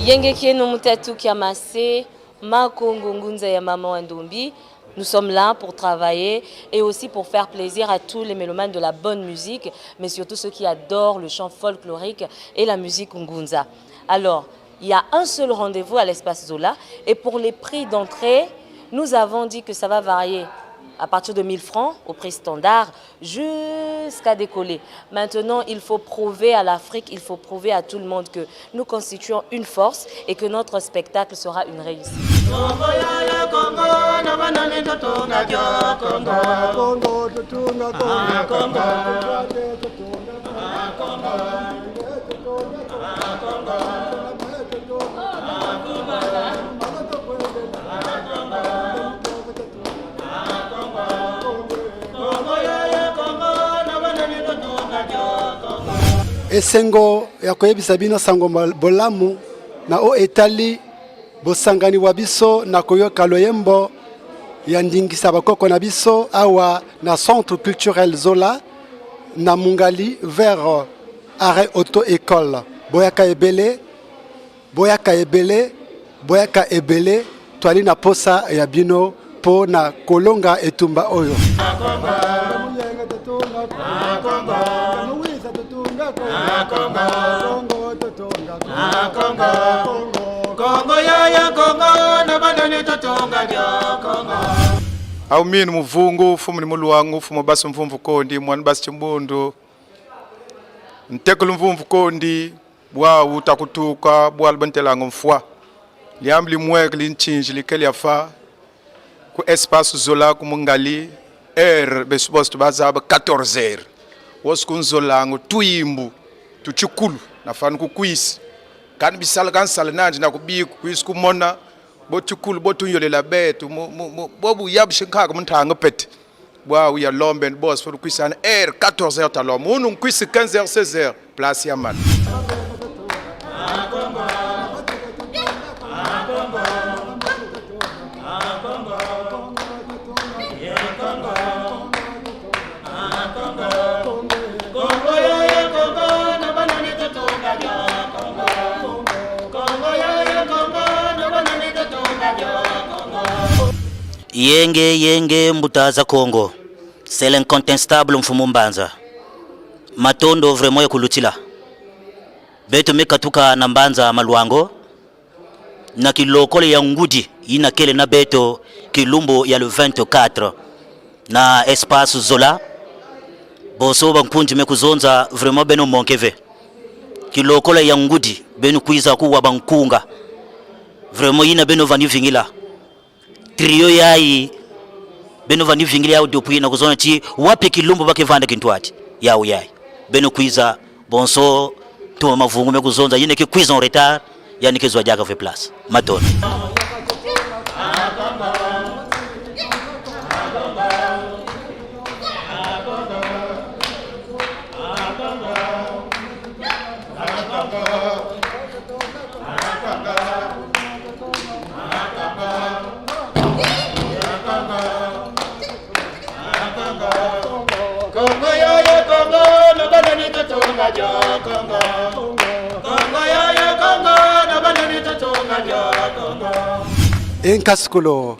Yengeke no mutatu kiamase, Makongo ngunza ya Maman Wandombi. Nous sommes là pour travailler et aussi pour faire plaisir à tous les mélomanes de la bonne musique, mais surtout ceux qui adorent le chant folklorique et la musique ngunza. Alors, il y a un seul rendez-vous à l'espace Zola et pour les prix d'entrée, nous avons dit que ça va varier à partir de 1000 francs au prix standard jusqu'à décoller. Maintenant, il faut prouver à l'Afrique, il faut prouver à tout le monde que nous constituons une force et que notre spectacle sera une réussite. Esengo ya koyebisa bino sango bolamu na o etali bosangani wa biso na koyoka loyembo ya ndingisa bakoko na biso awa na centre culturel Zola na Mungali vers arrêt auto école boyaka ebele twali na posa ya bino po na kolonga etumba oyo. Au mini muvungu fumu ni muluwangu fumu basi mvumvu kondi mwani basi chimbundu ntekulu mvumvu kondi bwa utakutuka bwa albantelango mfwa liamli mweke linchinji likeli yafa ku espace Zola ku Mungali besubostu bazaba 14h wosku nzolango tuyimbu tuchikulu nafana kukwisi kan bisala kan sala nanje na kubiku kwisku mona bochikulu botunyolela betu bobu yabshinkaka muntanga pete bwa uya lombe boss for kwisana 14h talom unu kwisi 15h 16h place ya man. Yenge mbutaza Congo. C'est l'incontestable mfumu mbanza. Matondo vraiment ya kulutila. Beto mekatuka na mbanza maluango. Na kilokole ya ngudi ina kele na beto kilumbo ya le 24 na espace Zola. Boso bankunji mekuzonza vraiment beno monkeve. Kilokole ya ngudi beno kuiza kuwa bankunga. Vraiment ina beno vani vingila. Trio yai beno vani vingili yao depuis na kuzona ti wapi kilumbo bakevanda kintwati yao yai beno kuiza bonso to mavungu mekuzonza yine ke kuiza en retard yani ke zwajaga ve place maton. Enkaskulo.